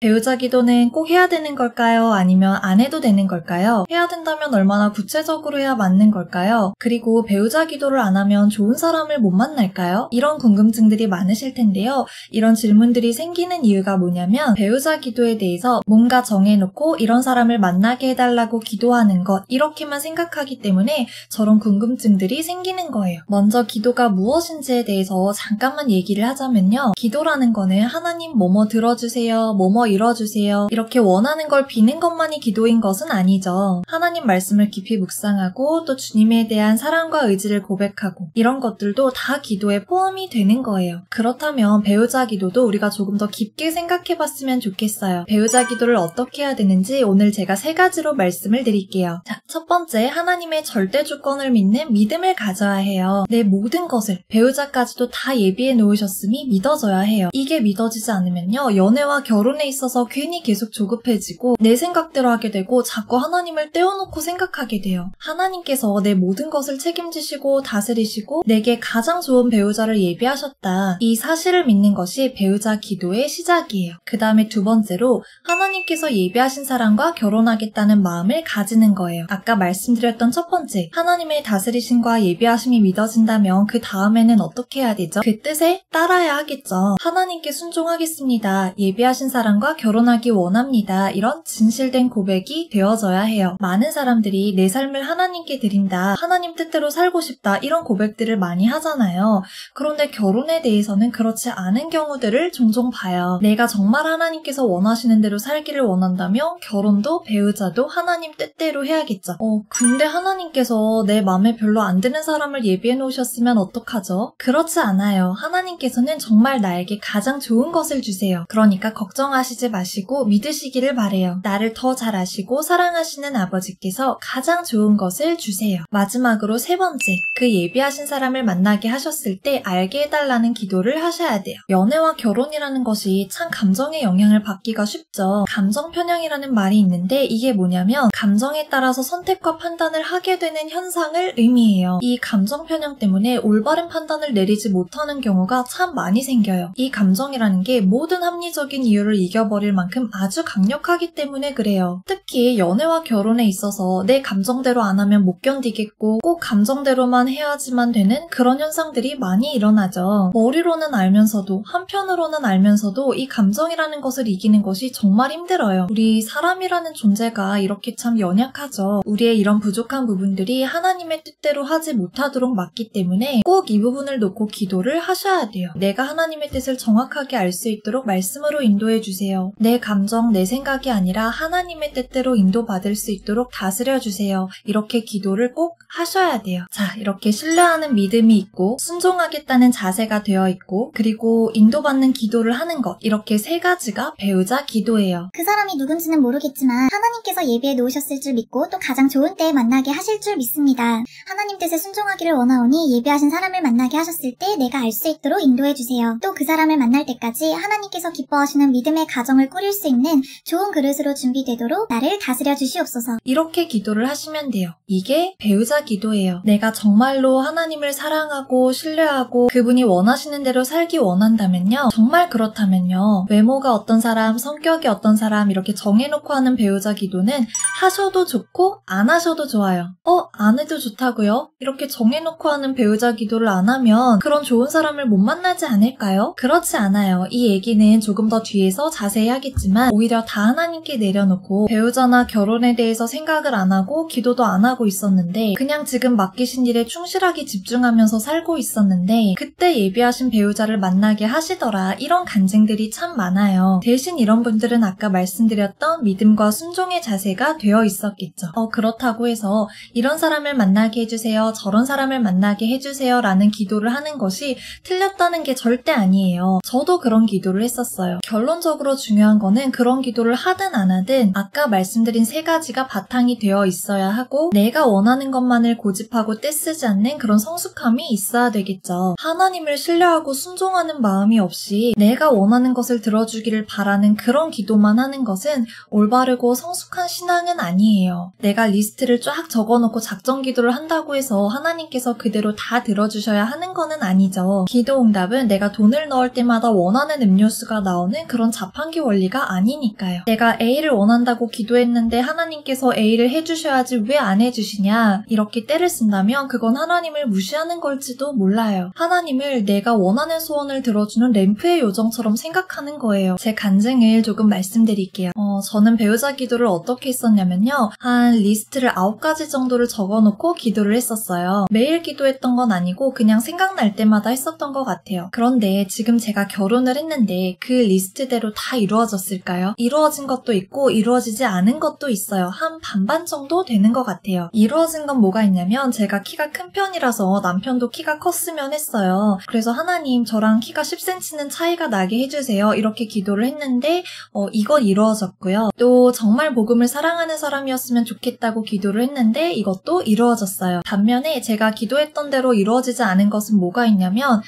배우자 기도는 꼭 해야 되는 걸까요? 아니면 안 해도 되는 걸까요? 해야 된다면 얼마나 구체적으로 해야 맞는 걸까요? 그리고 배우자 기도를 안 하면 좋은 사람을 못 만날까요? 이런 궁금증들이 많으실 텐데요. 이런 질문들이 생기는 이유가 뭐냐면 배우자 기도에 대해서 뭔가 정해놓고 이런 사람을 만나게 해달라고 기도하는 것 이렇게만 생각하기 때문에 저런 궁금증들이 생기는 거예요. 먼저 기도가 무엇인지에 대해서 잠깐만 얘기를 하자면요. 기도라는 거는 하나님 뭐뭐 들어주세요, 뭐뭐 이뤄주세요 이렇게 원하는 걸 비는 것만이 기도인 것은 아니죠. 하나님 말씀을 깊이 묵상하고 또 주님에 대한 사랑과 의지를 고백하고 이런 것들도 다 기도에 포함이 되는 거예요. 그렇다면 배우자 기도도 우리가 조금 더 깊게 생각해봤으면 좋겠어요. 배우자 기도를 어떻게 해야 되는지 오늘 제가 3가지로 말씀을 드릴게요. 자, 첫 번째, 하나님의 절대 주권을 믿는 믿음을 가져야 해요. 내 모든 것을 배우자까지도 다 예비해 놓으셨음이 믿어져야 해요. 이게 믿어지지 않으면요, 연애와 결혼에 있어서 괜히 계속 조급해지고 내 생각대로 하게 되고 자꾸 하나님을 떼어놓고 생각하게 돼요. 하나님께서 내 모든 것을 책임지시고 다스리시고 내게 가장 좋은 배우자를 예비하셨다. 이 사실을 믿는 것이 배우자 기도의 시작이에요. 그 다음에 두 번째로 하나님께서 예비하신 사람과 결혼하겠다는 마음을 가지는 거예요. 아까 말씀드렸던 첫 번째, 하나님의 다스리심과 예비하심이 믿어진다면 그 다음에는 어떻게 해야 되죠? 그 뜻에 따라야 하겠죠. 하나님께 순종하겠습니다. 예비하신 사람과 결혼하기 원합니다. 이런 진실된 고백이 되어져야 해요. 많은 사람들이 내 삶을 하나님께 드린다, 하나님 뜻대로 살고 싶다 이런 고백들을 많이 하잖아요. 그런데 결혼에 대해서는 그렇지 않은 경우들을 종종 봐요. 내가 정말 하나님께서 원하시는 대로 살기를 원한다면 결혼도 배우자도 하나님 뜻대로 해야겠죠. 근데 하나님께서 내 마음에 별로 안 드는 사람을 예비해 놓으셨으면 어떡하죠? 그렇지 않아요. 하나님께서는 정말 나에게 가장 좋은 것을 주세요. 그러니까 걱정하시지 마시고 믿으시기를 바래요. 나를 더 잘 아시고 사랑하시는 아버지께서 가장 좋은 것을 주세요. 마지막으로 3번째, 그 예비하신 사람을 만나게 하셨을 때 알게 해달라는 기도를 하셔야 돼요. 연애와 결혼이라는 것이 참 감정의 영향을 받기가 쉽죠. 감정 편향이라는 말이 있는데 이게 뭐냐면 감정에 따라서 선택과 판단을 하게 되는 현상을 의미해요. 이 감정 편향 때문에 올바른 판단을 내리지 못하는 경우가 참 많이 생겨요. 이 감정이라는 게 모든 합리적인 이유를 이겨버릴 만큼 아주 강력하기 때문에 그래요. 특히 연애와 결혼에 있어서 내 감정대로 안 하면 못 견디겠고 꼭 감정대로만 해야지만 되는 그런 현상들이 많이 일어나죠. 머리로는 알면서도 한편으로는 알면서도 이 감정이라는 것을 이기는 것이 정말 힘들어요. 우리 사람이라는 존재가 이렇게 참 연약하죠. 우리의 이런 부족한 부분들이 하나님의 뜻대로 하지 못하도록 막기 때문에 꼭 이 부분을 놓고 기도를 하셔야 돼요. 내가 하나님의 뜻을 정확하게 알 수 있도록 말씀으로 인도해 주세요. 내 감정, 내 생각이 아니라 하나님의 뜻대로 인도받을 수 있도록 다스려 주세요. 이렇게 기도를 꼭 하셔야 돼요. 자, 이렇게 신뢰하는 믿음이 있고 순종하겠다는 자세가 되어 있고 그리고 인도받는 기도를 하는 것, 이렇게 3가지가 배우자 기도예요. 그 사람이 누군지는 모르겠지만 하나님께서 예비해 놓으셨을 줄 믿고 또 가장 좋은 때에 만나게 하실 줄 믿습니다. 하나님 뜻에 순종하기를 원하오니 예비하신 사람을 만나게 하셨을 때 내가 알 수 있도록 인도해 주세요. 또 그 사람을 만날 때까지 하나님께서 기뻐하시는 믿음의 가정을 꾸릴 수 있는 좋은 그릇으로 준비되도록 나를 다스려 주시옵소서. 이렇게 기도를 하시면 돼요. 이게 배우자 기도예요. 내가 정말로 하나님을 사랑하고 신뢰하고 그분이 원하시는 대로 살기 원한다면요, 정말 그렇다면요, 외모가 어떤 사람, 성격이 어떤 사람 이렇게 정해놓고 하는 배우자 기도는 하셔도 좋고 안 하셔도 좋아요. 안 해도 좋다고요? 이렇게 정해놓고 하는 배우자 기도를 안 하면 그런 좋은 사람을 못 만나지 않을까요? 그렇지 않아요. 이 얘기는 조금 더 뒤에서 자세히 하겠지만 오히려 다 하나님께 내려놓고 배우자나 결혼에 대해서 생각을 안 하고 기도도 안 하고 있었는데 그냥 지금 맡기신 일에 충실하게 집중하면서 살고 있었는데 그때 예비하신 배우자를 만나게 하시더라, 이런 간증들이 참 많아요. 대신 이런 분들은 아까 말씀드렸던 믿음과 순종의 자세가 되어 있었겠죠. 그렇다고 해서 이런 사람을 만나게 해주세요, 저런 사람을 만나게 해주세요 라는 기도를 하는 것이 틀렸다는 게 절대 아니에요. 저도 그런 기도를 했었어요. 결론적으로 중요한 거는 그런 기도를 하든 안 하든 아까 말씀드린 3가지가 바탕이 되어 있어야 하고 내가 원하는 것만을 고집하고 떼쓰지 않는 그런 성숙함이 있어야 되겠죠. 하나님을 신뢰하고 순종하는 마음이 없이 내가 원하는 것을 들어주기를 바라는 그런 기도만 하는 것은 올바르고 성숙한 신앙은 아니에요. 내가 리스트를 쫙 적어놓고 작정 기도를 한다고 해서 하나님께서 그대로 다 들어주셔야 하는 거는 아니죠. 기도 응답은 내가 돈을 넣을 때마다 원하는 음료수가 나오는 그런 자판 자연환기 원리가 아니니까요. 내가 A를 원한다고 기도했는데 하나님께서 A를 해주셔야지 왜 안 해주시냐 이렇게 떼를 쓴다면 그건 하나님을 무시하는 걸지도 몰라요. 하나님을 내가 원하는 소원을 들어주는 램프의 요정처럼 생각하는 거예요. 제 간증을 조금 말씀드릴게요. 저는 배우자 기도를 어떻게 했었냐면요. 한 리스트를 9가지 정도를 적어놓고 기도를 했었어요. 매일 기도했던 건 아니고 그냥 생각날 때마다 했었던 것 같아요. 그런데 지금 제가 결혼을 했는데 그 리스트대로 다 이루어졌을까요? 이루어진 것도 있고 이루어지지 않은 것도 있어요. 한 반반 정도 되는 것 같아요. 이루어진 건 뭐가 있냐면 제가 키가 큰 편이라서 남편도 키가 컸으면 했어요. 그래서 하나님 저랑 키가 10cm는 차이가 나게 해주세요. 이렇게 기도를 했는데 이건 이루어졌고요. 또 정말 복음을 사랑하는 사람이었으면 좋겠다고 기도를 했는데 이것도 이루어졌어요. 반면에 제가 기도했던 대로 이루어지지 않은 것은 뭐가 있냐면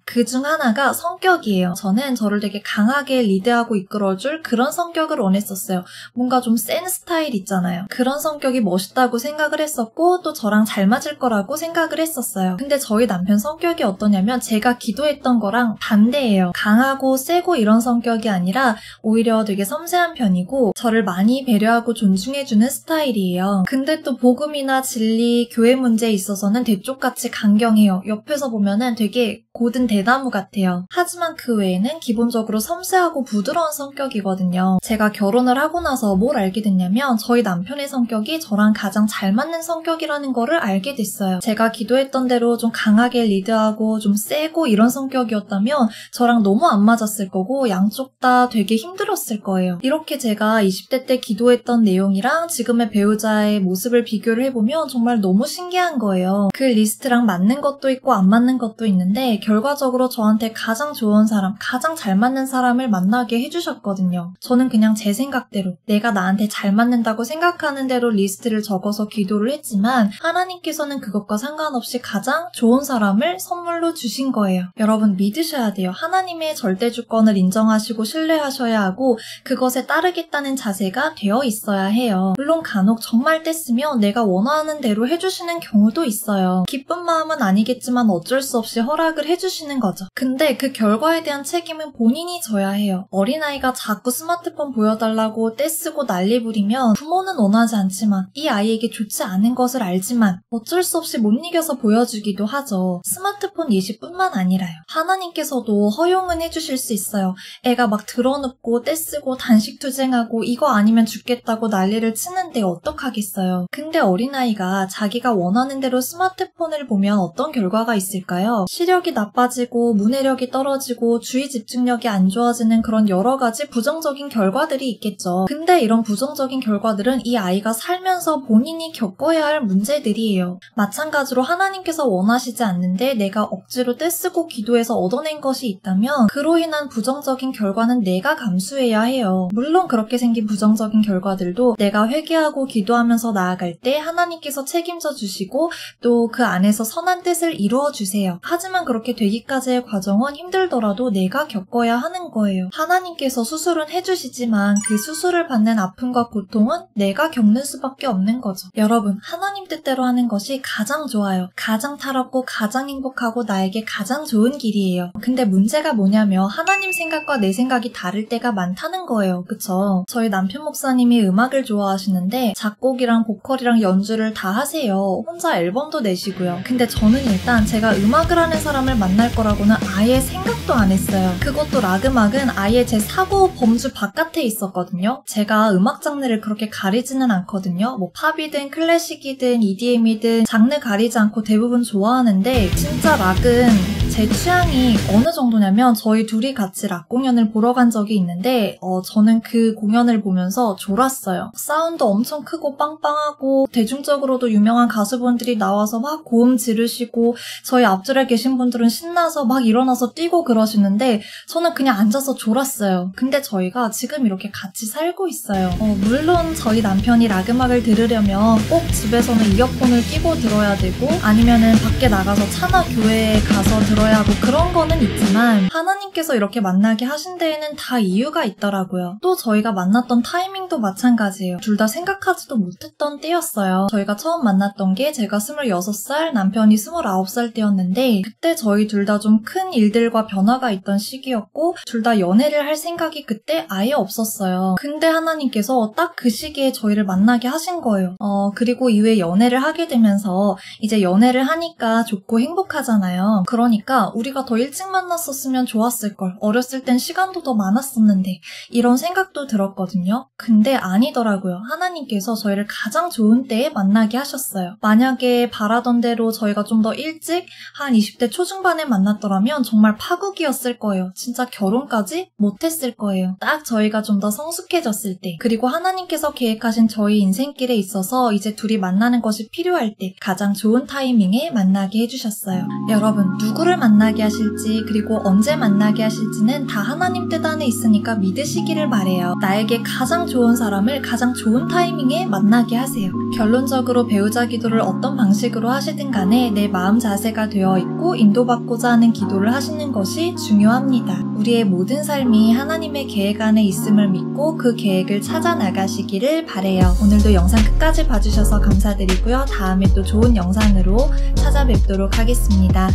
그중 하나가 성격이에요. 저는 저를 되게 강하게 리드하고 이끌어줄 그런 성격을 원했었어요. 뭔가 좀 센 스타일 있잖아요. 그런 성격이 멋있다고 생각을 했었고 또 저랑 잘 맞을 거라고 생각을 했었어요. 근데 저희 남편 성격이 어떠냐면 제가 기도했던 거랑 반대예요. 강하고 세고 이런 성격이 아니라 오히려 되게 섬세한 편이고 저를 많이 배려하고 존중해주는 스타일이에요. 근데 또 복음이나 진리, 교회 문제에 있어서는 대쪽같이 강경해요. 옆에서 보면은 되게 고든 대나무 같아요. 하지만 그 외에는 기본적으로 섬세하고 부드러운 성격이거든요. 제가 결혼을 하고 나서 뭘 알게 됐냐면 저희 남편의 성격이 저랑 가장 잘 맞는 성격이라는 거를 알게 됐어요. 제가 기도했던 대로 좀 강하게 리드하고 좀 세고 이런 성격이었다면 저랑 너무 안 맞았을 거고 양쪽 다 되게 힘들었을 거예요. 이렇게 제가 20대 때 기도했던 내용이랑 지금의 배우자의 모습을 비교를 해보면 정말 너무 신기한 거예요. 그 리스트랑 맞는 것도 있고 안 맞는 것도 있는데 결과적으로 저한테 가장 좋은 사람, 가장 잘 맞는 사람을 만나게 해주셨거든요. 저는 그냥 제 생각대로 내가 나한테 잘 맞는다고 생각하는 대로 리스트를 적어서 기도를 했지만 하나님께서는 그것과 상관없이 가장 좋은 사람을 선물로 주신 거예요. 여러분 믿으셔야 돼요. 하나님의 절대 주권을 인정하시고 신뢰하셔야 하고 그것에 따르겠다는 자세가 되어 있어야 해요. 물론 간혹 정말 뗐으면 내가 원하는 대로 해주시는 경우도 있어요. 기쁜 마음은 아니겠지만 어쩔 수 없이 허락을 해주시는 거죠. 근데 그 결과에 대한 책임은 본인이 져야 해요. 어린아이가 자꾸 스마트폰 보여달라고 떼쓰고 난리 부리면 부모는 원하지 않지만 이 아이에게 좋지 않은 것을 알지만 어쩔 수 없이 못 이겨서 보여주기도 하죠. 스마트폰 예시뿐만 아니라요. 하나님께서도 허용은 해주실 수 있어요. 애가 막 드러눕고 떼쓰고 단식 투쟁하고 이거 아니면 죽겠다고 난리를 치는데 어떡하겠어요. 근데 어린아이가 자기가 원하는 대로 스마트폰을 보면 어떤 결과가 있을까요? 시력이 나빠지고 문해력이 떨어지고 주의 집중력이 안 좋아지는 그런 여러 가지 부정적인 결과들이 있겠죠. 근데 이런 부정적인 결과들은 이 아이가 살면서 본인이 겪어야 할 문제들이에요. 마찬가지로 하나님께서 원하시지 않는데 내가 억지로 떼쓰고 기도해서 얻어낸 것이 있다면 그로 인한 부정적인 결과는 내가 감수해야 해요. 물론 그렇게 생긴 부정적인 결과들도 내가 회개하고 기도하면서 나아갈 때 하나님께서 책임져 주시고 또 그 안에서 선한 뜻을 이루어 주세요. 하지만 그렇게 되기까지의 과정은 힘들더라도 내가 겪어야 하는 거예요. 하나님께서 수술은 해주시지만 그 수술을 받는 아픔과 고통은 내가 겪는 수밖에 없는 거죠. 여러분, 하나님 뜻대로 하는 것이 가장 좋아요. 가장 타롭고 가장 행복하고 나에게 가장 좋은 길이에요. 근데 문제가 뭐냐면 하나님 생각과 내 생각이 다를 때가 많다는 거예요. 그쵸? 저희 남편 목사님이 음악을 좋아하시는데 작곡이랑 보컬이랑 연주를 다 하세요. 혼자 앨범도 내시고요. 근데 저는 일단 제가 음악을 하는 사람을 만날 거라고는 아예 생각도 안 했어요. 그것도 락음악은 아예 제 사고 범주 바깥에 있었거든요. 제가 음악 장르를 그렇게 가리지는 않거든요. 뭐 팝이든 클래식이든 EDM이든 장르 가리지 않고 대부분 좋아하는데 진짜 락은 제 취향이 어느 정도냐면 저희 둘이 같이 락 공연을 보러 간 적이 있는데 저는 그 공연을 보면서 졸았어요. 사운드 엄청 크고 빵빵하고 대중적으로도 유명한 가수분들이 나와서 막 고음 지르시고 저희 앞줄에 계신 분들은 신나서 막 일어나서 뛰고 그러시는데 저는 그냥 앉아서 졸았어요. 근데 저희가 지금 이렇게 같이 살고 있어요. 물론 저희 남편이 락음악을 들으려면 꼭 집에서는 이어폰을 끼고 들어야 되고 아니면은 밖에 나가서 차나 교회에 가서 들어야 있어야 뭐 그런 거는 있지만 하나님께서 이렇게 만나게 하신 데에는 다 이유가 있더라고요. 또 저희가 만났던 타이밍도 마찬가지예요. 둘 다 생각하지도 못했던 때였어요. 저희가 처음 만났던 게 제가 26살, 남편이 29살 때였는데 그때 저희 둘 다 좀 큰 일들과 변화가 있던 시기였고 둘 다 연애를 할 생각이 그때 아예 없었어요. 근데 하나님께서 딱 그 시기에 저희를 만나게 하신 거예요. 그리고 이후에 연애를 하게 되면서 이제 연애를 하니까 좋고 행복하잖아요. 그러니까 우리가 더 일찍 만났었으면 좋았을걸. 어렸을 땐 시간도 더 많았었는데 이런 생각도 들었거든요. 근데 아니더라고요. 하나님께서 저희를 가장 좋은 때에 만나게 하셨어요. 만약에 바라던 대로 저희가 좀 더 일찍 한 20대 초중반에 만났더라면 정말 파국이었을 거예요. 진짜 결혼까지 못했을 거예요. 딱 저희가 좀 더 성숙해졌을 때 그리고 하나님께서 계획하신 저희 인생길에 있어서 이제 둘이 만나는 것이 필요할 때 가장 좋은 타이밍에 만나게 해주셨어요. 여러분 누구를 만나게 하실지 그리고 언제 만나게 하실지는 다 하나님 뜻 안에 있으니까 믿으시기를 바래요. 나에게 가장 좋은 사람을 가장 좋은 타이밍에 만나게 하세요. 결론적으로 배우자 기도를 어떤 방식으로 하시든 간에 내 마음 자세가 되어 있고 인도받고자 하는 기도를 하시는 것이 중요합니다. 우리의 모든 삶이 하나님의 계획 안에 있음을 믿고 그 계획을 찾아 나가시기를 바래요. 오늘도 영상 끝까지 봐주셔서 감사드리고요. 다음에 또 좋은 영상으로 찾아뵙도록 하겠습니다.